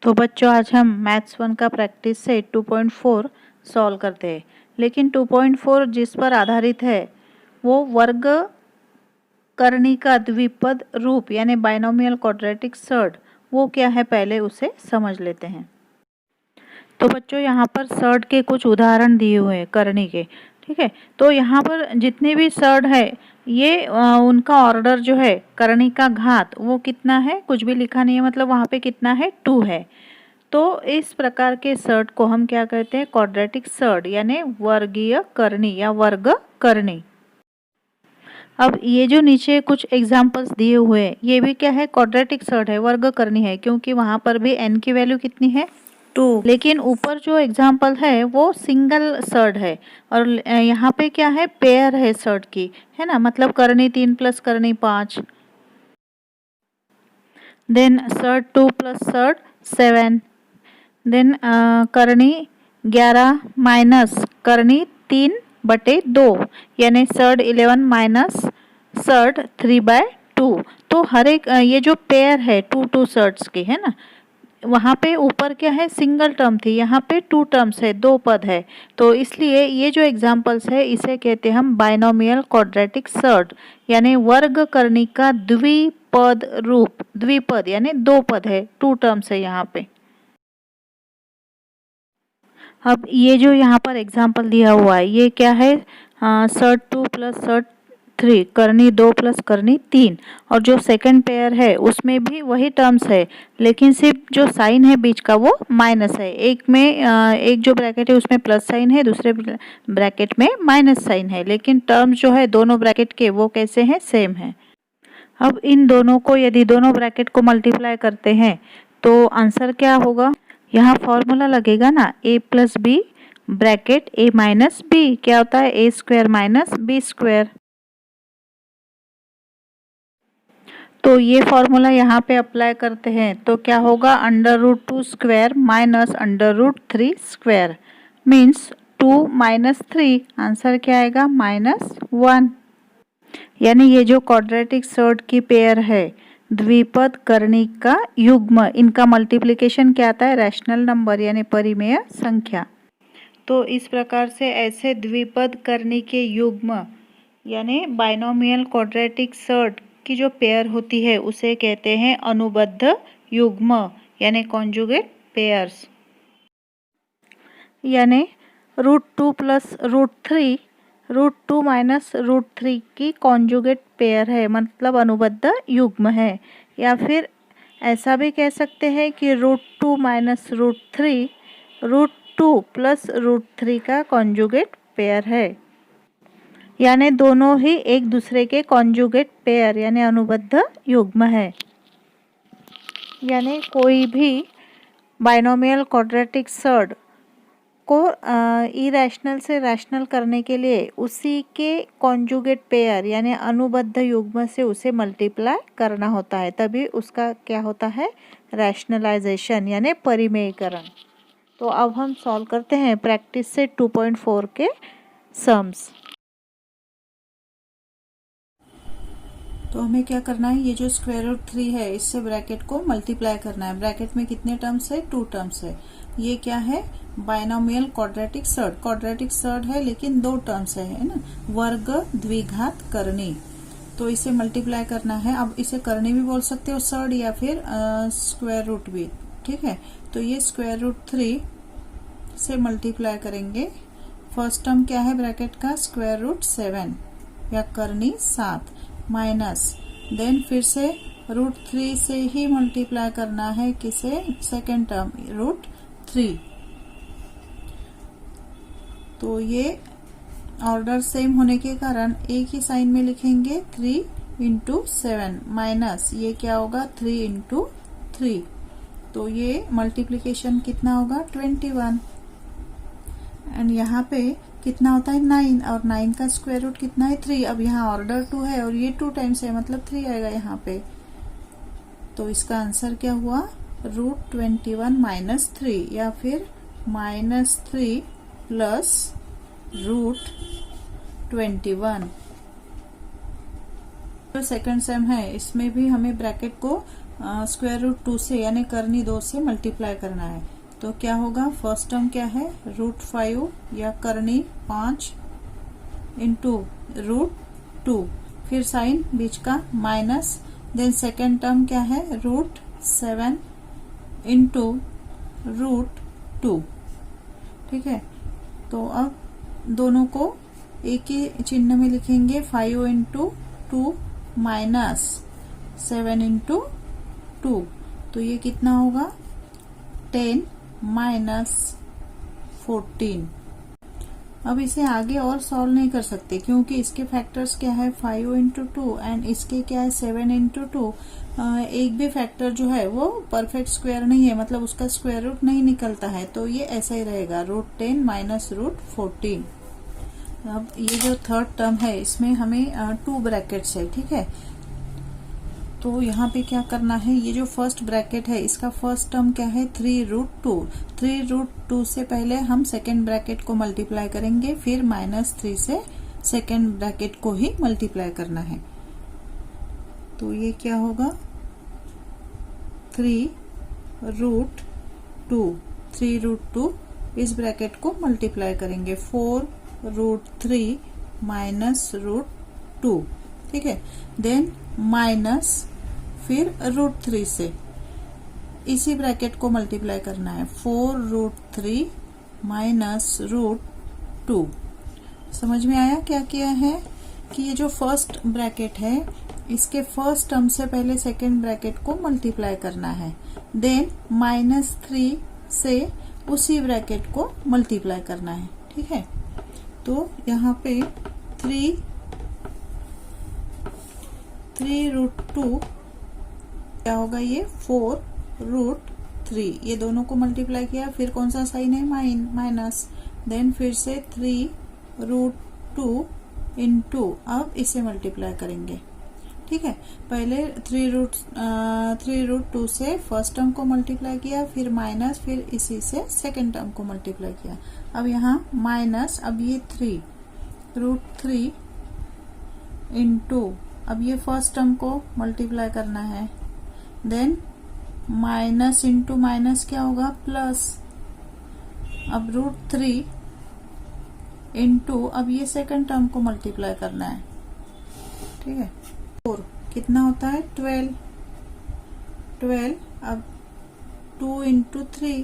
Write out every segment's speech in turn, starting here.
तो बच्चों आज हम मैथ्स 1 का प्रैक्टिस से 2.4 सॉल्व करते हैं। लेकिन 2.4 जिस पर आधारित है वो वर्ग करनी का द्विपद रूप यानी बाइनोमियल क्वाड्रेटिक सर्ड, वो क्या है पहले उसे समझ लेते हैं। तो बच्चों यहाँ पर सर्ड के कुछ उदाहरण दिए हुए हैं करनी के, ठीक है। तो यहाँ पर जितने भी सर्ड है ये उनका ऑर्डर जो है करनी का घात वो कितना है, कुछ भी लिखा नहीं है, मतलब वहाँ पे कितना है 2 है। तो इस प्रकार के सर्ड को हम क्या कहते हैं, क्वाड्रेटिक सर्ड यानी वर्गीय करनी या वर्ग करनी। अब ये जो नीचे कुछ एग्जांपल्स दिए हुए हैं ये भी क्या है, क्वाड्रेटिक सर्ड है, वर्ग करनी है, क्योंकि वहाँ पर भी n की वैल्यू कितनी है 2। लेकिन ऊपर जो एग्जांपल है वो सिंगल सर्ड है और यहाँ पे क्या है, पेयर है सर्ड की, है ना, मतलब करनी 3 प्लस करनी 5, then surd 2 plus surd 7, then करनी 11 माइनस करनी 3/2 यानी सर्ड 11 माइनस सर्ड 3/2। तो हर एक ये जो पेयर है 2 सर्ड्स की, है ना, वहाँ पे ऊपर क्या है सिंगल टर्म थी, यहाँ पे 2 टर्म्स है, 2 पद है। तो इसलिए ये जो एग्जांपल्स है इसे कहते हैं हम बाइनोमियल क्वाड्रेटिक सर्ड यानी वर्ग करनी का द्विपद रूप। द्विपद यानी 2 पद है, 2 टर्म्स है यहाँ पे। अब ये जो यहाँ पर एग्जाम्पल दिया हुआ है ये क्या है, सर्ड 2 प्लस सर्ड 3, करनी 2 प्लस करनी 3, और जो सेकंड पेयर है उसमें भी वही टर्म्स है, लेकिन सिर्फ जो साइन है बीच का वो माइनस है। एक में एक जो ब्रैकेट है उसमें प्लस साइन है, दूसरे ब्रैकेट में माइनस साइन है, लेकिन टर्म्स जो है दोनों ब्रैकेट के वो कैसे हैं, सेम है। अब इन दोनों को यदि दोनों ब्रैकेट को मल्टीप्लाई करते हैं तो आंसर क्या होगा, यहाँ फॉर्मूला लगेगा ना, a plus B bracket a minus B, क्या होता है a square minus B square. तो ये फॉर्मूला यहाँ पे अप्लाई करते हैं तो क्या होगा, √2 square minus √3 square means 2 minus 3, answer क्या आएगा -1। यानी ये जो क्वाड्रेटिक सर्ड की पेयर है द्विपद करनी का युग्म, इनका मल्टीप्लिकेशन क्या आता है, रैशनल नंबर यानी परिमेय संख्या। तो इस प्रकार से ऐसे द्विपद करनी के युग्म यानी बाइनोमियल क्वाड्रेटिक सर्ड की जो पेयर होती है उसे कहते हैं अनुबद्ध युग्म यानी कॉन्जुगेट पेयर्स। यानी √2 प्लस √3 √2 माइनस √3 की कॉन्जुगेट पेयर है, मतलब अनुबद्ध युग्म है। या फिर ऐसा भी कह सकते हैं कि √2 माइनस √3 √2 प्लस √3 का कॉन्जुगेट पेयर है, यानी दोनों ही एक दूसरे के कॉन्जुगेट पेयर यानी अनुबद्ध युग्म है। यानी कोई भी बाइनोमियल क्वाड्रेटिक सर्ड को इरैशनल से रैशनल करने के लिए उसी के कॉन्जुगेट पेयर यानी अनुबद्ध युग्म से उसे मल्टीप्लाई करना होता है, तभी उसका क्या होता है, रैशनलाइजेशन यानी परिमेयकरण। तो अब हम सॉल्व करते हैं प्रैक्टिस से 2.4 के सम्स। तो हमें क्या करना है, ये जो √3 है इससे ब्रैकेट को मल्टीप्लाई करना है। ब्रैकेट में कितने टर्म्स है, 2 टर्म्स है। ये क्या है, binomial quadratic surd, quadratic surd है लेकिन 2 टर्म्स है ना, वर्ग द्विघात करनी। तो इसे मल्टीप्लाई करना है। अब इसे करनी भी बोल सकते हो सर्ड या फिर स्क्वायर रूट भी, ठीक है। तो ये √3 से मल्टीप्लाई करेंगे। फर्स्ट टर्म क्या है ब्रैकेट का, √7 या करनी 7 माइनस, देन फिर से √3 से ही मल्टीप्लाई करना है किसे, सेकेंड टर्म √3। तो ये ऑर्डर सेम होने के कारण एक ही साइन में लिखेंगे, 3 × 7 माइनस ये क्या होगा 3 × 3। तो ये मल्टीप्लिकेशन कितना होगा 21, एंड यहाँ पे कितना होता है 9, और 9 का स्क्वायर रूट कितना है 3। अब यहाँ ऑर्डर 2 है और ये 2 टाइम्स है, मतलब 3 आएगा यहाँ पे। तो इसका आंसर क्या हुआ, √21 माइनस 3 या फिर -3 प्लस √21। जो सेकंड सम है इसमें भी हमें ब्रैकेट को स्क्वायर रूट 2 से यानी करनी 2 से मल्टीप्लाई करना है। तो क्या होगा, फर्स्ट टर्म क्या है रूट 5 या करनी 5 इंटू रूट 2, फिर साइन बीच का माइनस, देन सेकेंड टर्म क्या है रूट 7 इंटू रूट 2। ठीक है, तो अब दोनों को एक ही चिन्ह में लिखेंगे, 5 इंटू 2 माइनस 7 इंटू 2, तो ये कितना होगा 10 माइनस 14। अब इसे आगे और सॉल्व नहीं कर सकते क्योंकि इसके फैक्टर्स क्या है 5 इंटू 2 एंड इसके क्या है 7 इंटू 2। एक भी फैक्टर जो है वो परफेक्ट स्क्वायर नहीं है, मतलब उसका स्क्वायर रूट नहीं निकलता है, तो ये ऐसा ही रहेगा रूट 10 माइनस रूट 14। अब ये जो थर्ड टर्म है इसमें हमें 2 ब्रैकेट्स है। ठीक है, तो यहाँ पे क्या करना है, ये जो फर्स्ट ब्रैकेट है इसका फर्स्ट टर्म क्या है 3 रूट 2। 3 रूट 2 से पहले हम सेकेंड ब्रैकेट को मल्टीप्लाई करेंगे, फिर -3 से सेकेंड ब्रैकेट को ही मल्टीप्लाई करना है। तो ये क्या होगा 3 रूट 2, 3 रूट 2 इस ब्रैकेट को मल्टीप्लाई करेंगे 4 रूट 3 माइनस रूट 2। ठीक है, देन माइनस फिर रूट 3 से इसी ब्रैकेट को मल्टीप्लाई करना है 4 रूट 3 माइनस रूट 2। समझ में आया क्या किया है कि ये जो फर्स्ट ब्रैकेट है इसके फर्स्ट टर्म से पहले सेकेंड ब्रैकेट को मल्टीप्लाई करना है, देन -3 से उसी ब्रैकेट को मल्टीप्लाई करना है। ठीक है, तो यहाँ पे 3 रूट 2 क्या होगा, ये 4 रूट 3, ये दोनों को मल्टीप्लाई किया, फिर कौन सा साइन है माइनस, देन फिर से 3 रूट 2 इंटू, अब इसे मल्टीप्लाई करेंगे। ठीक है, पहले 3 रूट 2 से फर्स्ट टर्म को मल्टीप्लाई किया, फिर माइनस, फिर इसी से सेकेंड टर्म को मल्टीप्लाई किया। अब यहाँ माइनस, अब ये 3 रूट 3 इंटू, अब ये फर्स्ट टर्म को मल्टीप्लाई करना है, देन माइनस इंटू माइनस क्या होगा प्लस, अब रूट 3 इंटू, अब ये सेकंड टर्म को मल्टीप्लाई करना है। ठीक है, 4 कितना होता है 12, अब 2 इंटू 3।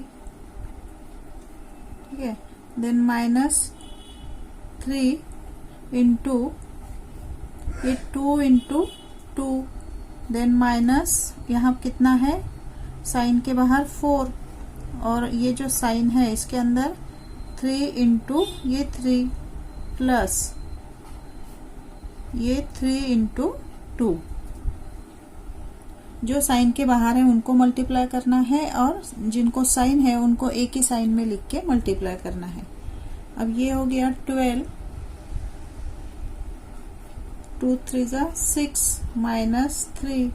ठीक है, देन -3 इंटू, ये 2 इंटू 2, देन माइनस, यहाँ कितना है साइन के बाहर 4, और ये जो साइन है इसके अंदर 3 इंटू ये 3 प्लस ये 3 इंटू 2। जो साइन के बाहर है उनको मल्टीप्लाई करना है और जिनको साइन है उनको एक ही साइन में लिख के मल्टीप्लाई करना है। अब ये हो गया 12, 2 3 जा 6 माइनस 3,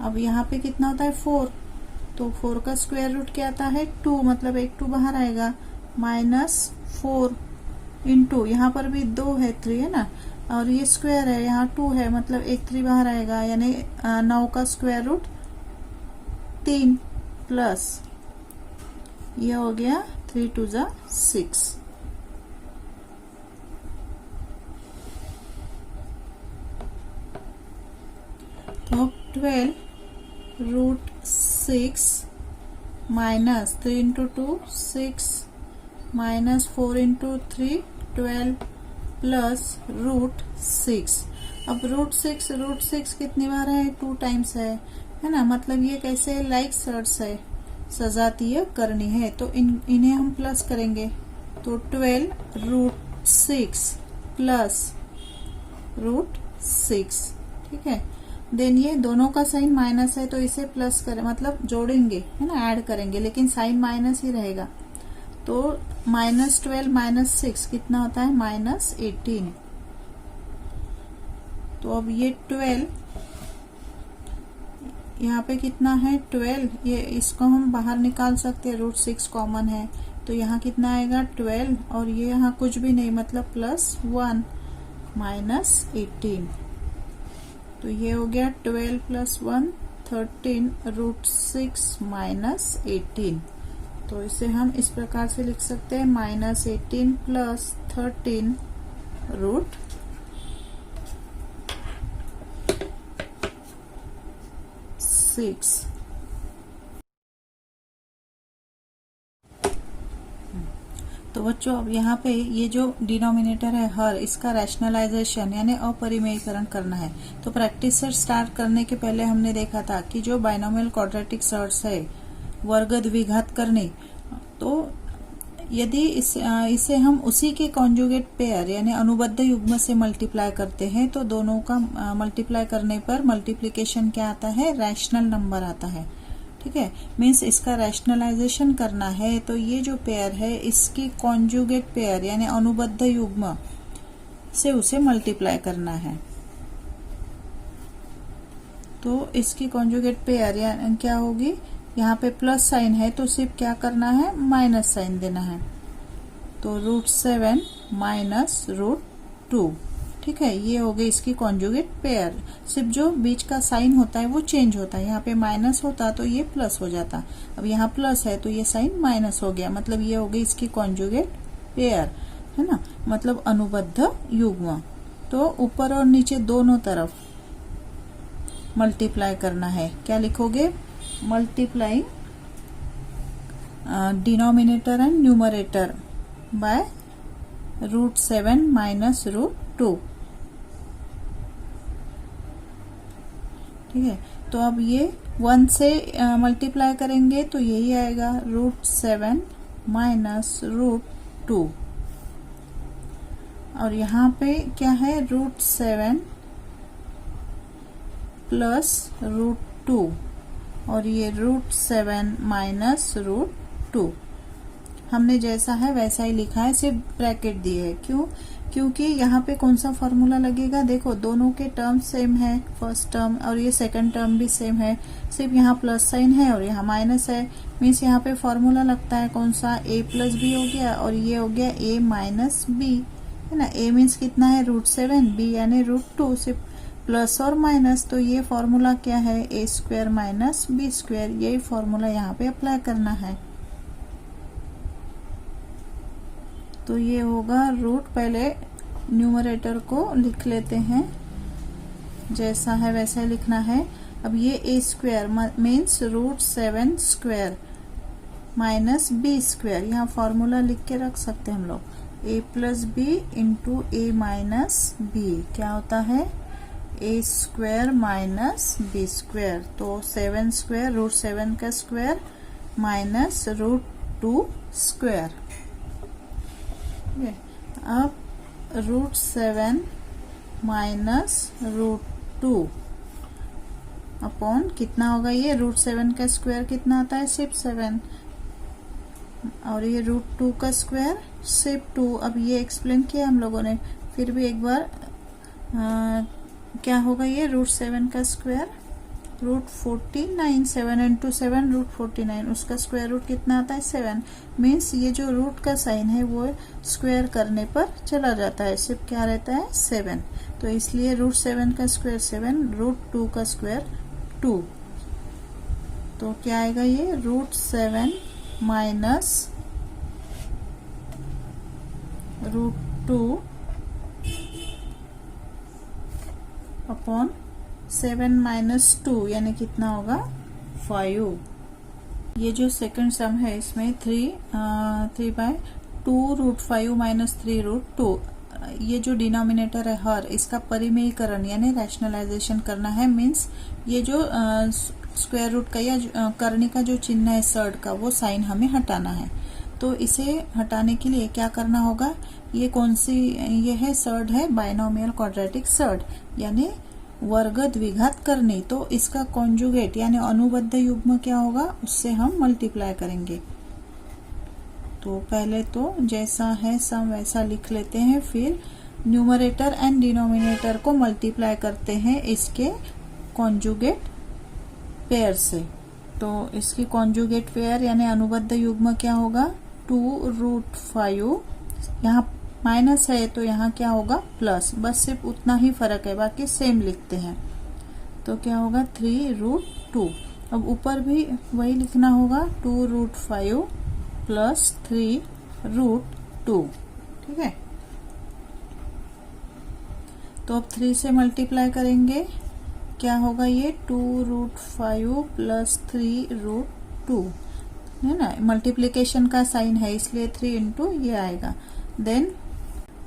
अब यहाँ पे कितना होता है 4, तो 4 का स्क्वायर रूट क्या आता है 2, मतलब एक 2 बाहर आएगा, -4 इंटू, यहाँ पर भी 2 है 3 है ना, और ये स्क्वायर है यहाँ 2 है, मतलब एक 3 बाहर आएगा, यानी 9 का स्क्वायर रूट 3 प्लस ये हो गया 3 2 जा 6। तो 12 root 6 minus 3 into 2 6 minus 4 into 3 12 plus root 6। अब रूट 6 कितनी बार है 2 टाइम्स है ना, मतलब ये कैसे लाइक सर्ट्स है, सजातीय करनी है, तो इन्हें हम प्लस करेंगे, तो 12 रूट 6 प्लस रूट 6। ठीक है, देन ये दोनों का साइन माइनस है तो इसे प्लस करें, मतलब जोड़ेंगे है ना, ऐड करेंगे, लेकिन साइन माइनस ही रहेगा, तो -12 -6 कितना होता है -18। तो अब ये 12 यहाँ पे कितना है 12, ये इसको हम बाहर निकाल सकते हैं, रूट 6 कॉमन है, तो यहाँ कितना आएगा 12, और ये यहाँ कुछ भी नहीं, मतलब +1 -18। तो ये हो गया 12 + 1 13 √6 - 18। तो इसे हम इस प्रकार से लिख सकते हैं -18 + 13 √6। तो बच्चों अब यहाँ पे ये जो डिनोमिनेटर है हर, इसका रैशनलाइजेशन यानी अपरिमेयीकरण करना है। तो प्रैक्टिस से स्टार्ट करने के पहले हमने देखा था कि जो बाइनोमियल क्वाड्रेटिक सर्ट्स है वर्ग द्विघात करनी, तो यदि इसे हम उसी के कॉन्जुगेट पेयर यानी अनुबद्ध युग्म से मल्टीप्लाई करते हैं तो दोनों का मल्टीप्लाई करने पर मल्टीप्लिकेशन क्या आता है, रैशनल नंबर आता है। ठीक है, मीन्स इसका रैशनलाइजेशन करना है तो ये जो पेयर है इसकी कॉन्जुगेट पेयर यानी अनुबद्ध युग्म से उसे मल्टीप्लाई करना है। तो इसकी कॉन्जुगेट पेयर यानी क्या होगी, यहाँ पे प्लस साइन है तो सिर्फ क्या करना है, माइनस साइन देना है। तो √7 - √2। ठीक है, ये हो गई इसकी कॉन्जुगेट पेयर। सिर्फ जो बीच का साइन होता है वो चेंज होता है, यहाँ पे माइनस होता तो ये प्लस हो जाता, अब यहाँ प्लस है तो ये साइन माइनस हो गया, मतलब ये हो गई इसकी कॉन्जुगेट पेयर, है ना, मतलब अनुबद्ध युग्म। तो ऊपर और नीचे दोनों तरफ मल्टीप्लाई करना है। क्या लिखोगे, multiplying denominator and numerator bye √7 - √2। ठीक है, तो अब ये 1 से मल्टीप्लाई करेंगे तो यही आएगा √7 - √2। और यहाँ पे क्या है, √7 + √2 और ये √7 - √2। हमने जैसा है वैसा ही लिखा है, सिर्फ ब्रैकेट दिए है। क्यों, क्योंकि यहाँ पे कौन सा फॉर्मूला लगेगा, देखो दोनों के टर्म सेम है, फर्स्ट टर्म और ये सेकंड टर्म भी सेम है, सिर्फ यहाँ प्लस साइन है और यहाँ माइनस है। मीन्स यहाँ पे फॉर्मूला लगता है कौन सा, a + b हो गया और ये हो गया a - b, है ना। a मीन्स कितना है, √7, b यानी √2, सिर्फ प्लस और माइनस। तो ये फॉर्मूला क्या है, a² - b², यही फॉर्मूला यहाँ पे अप्लाई करना है। तो ये होगा रूट, पहले न्यूमरेटर को लिख लेते हैं, जैसा है वैसा ही लिखना है। अब ये a² मीन्स √7² - b², यहाँ फॉर्मूला लिख के रख सकते हैं हम लोग, a + b × a - b क्या होता है, a² - b²। तो 7² √7 का स्क्वायर - √2²। अब √7 - √2 अपॉन कितना होगा, ये √7 का स्क्वायर कितना आता है, सिर्फ 7, और ये √2 का स्क्वायर सिर्फ 2। अब ये एक्सप्लेन किया हम लोगों ने, फिर भी एक बार क्या होगा, ये √7 का स्क्वायर √49, 7 × 7 √49, उसका स्क्वायर रूट कितना आता है, 7। मीन्स ये जो रूट का साइन है वो स्क्वायर करने पर चला जाता है, सिर्फ क्या रहता है, 7। तो इसलिए √7 का स्क्वायर 7, √2 का स्क्वायर 2। तो क्या आएगा, ये √7 - √2 अपॉन 7 - 2 यानी कितना होगा, 5। ये जो सेकंड सम है इसमें 3/2 √5 - 3 √2, ये जो डिनोमिनेटर है हर, इसका परिमेयीकरण यानी रैशनलाइजेशन करना है। मीन्स ये जो स्क्वायर रूट का या करने का जो चिन्ह है सर्ड का, वो साइन हमें हटाना है। तो इसे हटाने के लिए क्या करना होगा, ये कौन सी, ये है सर्ड है बाइनोमियल क्वाड्रेटिक सर्ड यानी वर्ग द्विघात करनी। तो इसका कॉन्जुगेट यानी अनुबद्ध युग्म क्या होगा, उससे हम मल्टीप्लाई करेंगे। तो पहले तो जैसा है सम वैसा लिख लेते हैं, फिर न्यूमरेटर एंड डिनोमिनेटर को मल्टीप्लाई करते हैं इसके कॉन्जुगेट पेयर से। तो इसकी कॉन्जुगेट पेयर यानी अनुबद्ध युग्म क्या होगा, 2√5, यहाँ माइनस है तो यहाँ क्या होगा, प्लस, बस सिर्फ उतना ही फर्क है, बाकी सेम लिखते हैं। तो क्या होगा 3√2। अब ऊपर भी वही लिखना होगा 2√5 प्लस 3√2। ठीक है, तो अब 3 से मल्टीप्लाई करेंगे, क्या होगा ये 2√5 प्लस 3√2 है ना, मल्टीप्लिकेशन का साइन है इसलिए 3 इंटू ये आएगा। देन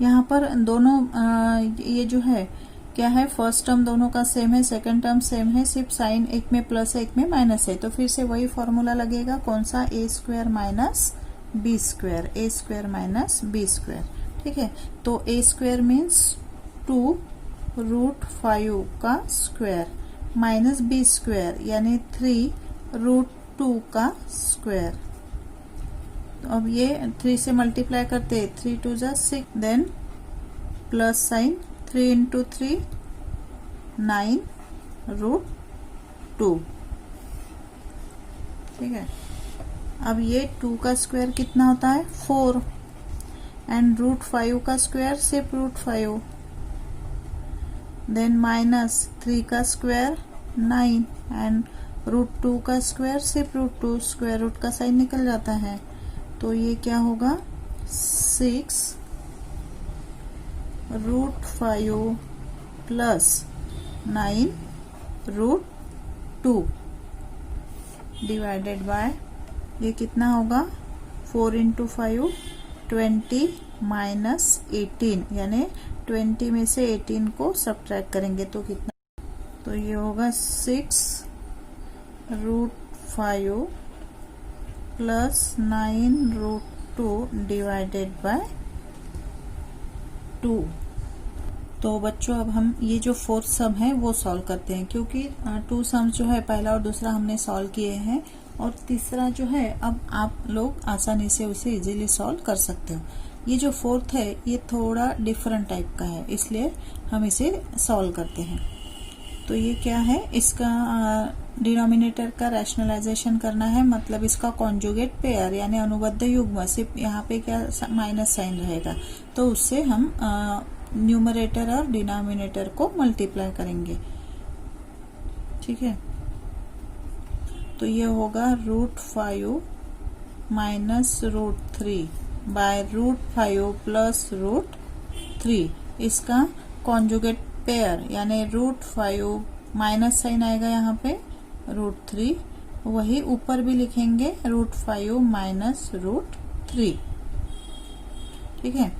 यहाँ पर दोनों ये जो है क्या है, फर्स्ट टर्म दोनों का सेम है, सेकंड टर्म सेम है, सिर्फ साइन एक में प्लस है एक में माइनस है, तो फिर से वही फॉर्मूला लगेगा, कौन सा, a square minus B square, a square minus B square. ठीक है, तो a स्क्वायर मीन्स 2√5 का स्क्वायर माइनस बी स्क्वायर यानी 3√2 का स्क्वायर। तो अब ये 3 से मल्टीप्लाई करते हैं, 3 2 जा 6, देन प्लस साइन 3 इंटू 3 9√2। ठीक है, अब ये 2 का स्क्वायर कितना होता है 4 एंड √5 का स्क्वायर सिर्फ √5, देन माइनस 3 का स्क्वायर 9 एंड √2 का स्क्वायर सिर्फ √2, स्क्वायर रूट का साइन निकल जाता है, तो ये क्या होगा 6√5 प्लस 9√2 डिवाइडेड बाय, ये कितना होगा 4 इंटू 5 20 माइनस 18, यानी 20 में से 18 को सब्ट्रैक्ट करेंगे तो कितना, तो ये होगा 6√5 प्लस 9√2 डिवाइडेड बाय 2। तो बच्चों अब हम ये जो फोर्थ सम है वो सॉल्व करते हैं, क्योंकि 2 सम जो है पहला और दूसरा हमने सॉल्व किए हैं, और तीसरा जो है अब आप लोग आसानी से उसे इजीली सॉल्व कर सकते हो। ये जो फोर्थ है ये थोड़ा डिफरेंट टाइप का है, इसलिए हम इसे सॉल्व करते हैं। तो ये क्या है, इसका डिनोमिनेटर का रैशनलाइजेशन करना है, मतलब इसका कॉन्जुगेट पेयर यानी अनुबद्ध युग्म, सिर्फ यहाँ पे क्या माइनस साइन रहेगा, तो उससे हम न्यूमरेटर और डिनोमिनेटर को मल्टीप्लाई करेंगे। ठीक है, तो ये होगा √5 माइनस √3 बाय √5 प्लस √3, इसका कॉन्जुगेट पेयर यानी √5 माइनस साइन आएगा यहाँ पे √3, वही ऊपर भी लिखेंगे √5 माइनस √3। ठीक है,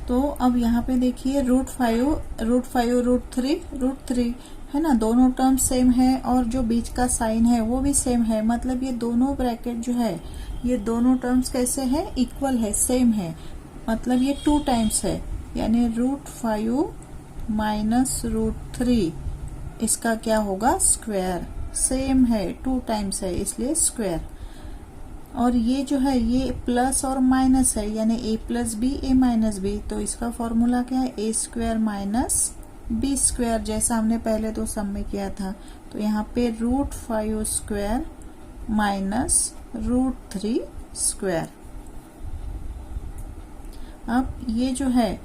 तो अब यहाँ पे देखिए √3 है ना, दोनों टर्म सेम है और जो बीच का साइन है वो भी सेम है, मतलब ये दोनों ब्रैकेट जो है ये दोनों टर्म्स कैसे है, इक्वल है, सेम है, मतलब ये 2 टाइम्स है, यानी √5 माइनस √3 इसका क्या होगा स्क्वायर, सेम है 2 टाइम्स है इसलिए स्क्वायर। और ये जो है ये प्लस और माइनस है यानी a plus B a minus B, तो इसका फॉर्मूला क्या है a square minus B square, जैसा हमने पहले 2 सम में किया था। तो यहाँ पे √5 स्क्वायर माइनस √3 स्क्वायर। अब ये जो है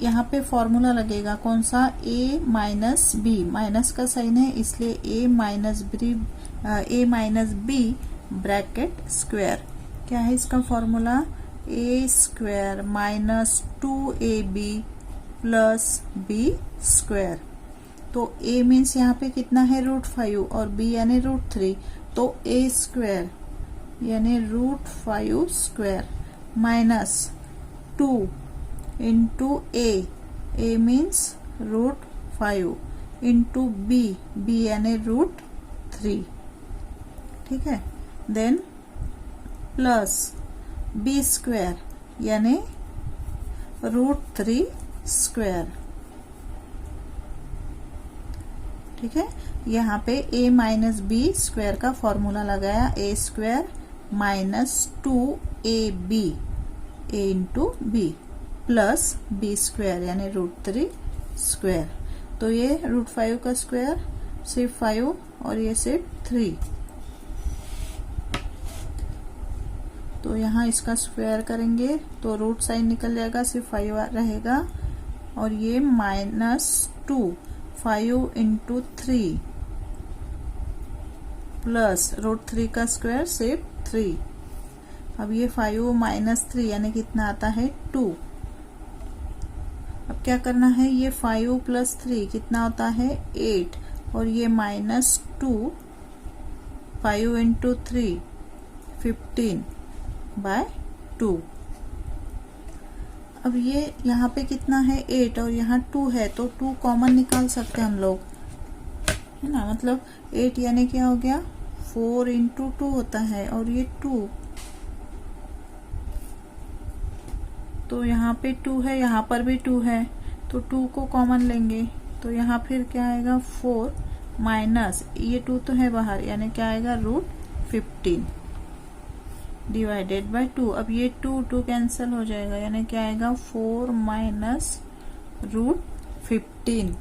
यहाँ पे फॉर्मूला लगेगा कौन सा, a माइनस बी, माइनस का साइन है इसलिए a minus B bracket square. क्या है इसका formula, a square minus 2ab plus b square. तो a मीन्स यहाँ पे कितना है √5 और b यानी √3, तो a स्क्वायर यानी √5 square minus 2 into a means √5 into b यानी √3। ठीक है, देन प्लस b स्क्वायर यानी √3 स्क्वायर। ठीक है, यहाँ पे a माइनस बी स्क्वायर का फॉर्मूला लगाया, a square minus 2ab a into B plus b square यानी √3 स्क्वायर। तो ये √5 का स्क्वायर सिर्फ 5 और ये सिर्फ 3, तो यहाँ इसका स्क्वायर करेंगे तो रूट साइन निकल जाएगा, सिर्फ 5 रहेगा, और ये -2 5 इंटू 3 प्लस √3 का स्क्वायर सिर्फ 3। अब ये 5 माइनस 3 यानी कितना आता है 2। अब क्या करना है, ये 5 प्लस 3 कितना होता है 8 और ये माइनस 2, 5 इंटू 3 15/2। अब ये यहाँ पे कितना है 8 और यहाँ 2 है तो 2 कॉमन निकाल सकते हैं हम लोग, है ना। मतलब 8 यानी क्या हो गया 4 इंटू 2 होता है और ये 2, तो यहाँ पे 2 है, यहाँ पर भी 2 है तो 2 को कॉमन लेंगे तो यहाँ फिर क्या आएगा 4 माइनस ये 2 तो है बाहर यानी क्या आएगा √15 डिवाइडेड बाय 2। अब ये 2 कैंसिल हो जाएगा यानी क्या आएगा 4 माइनस √15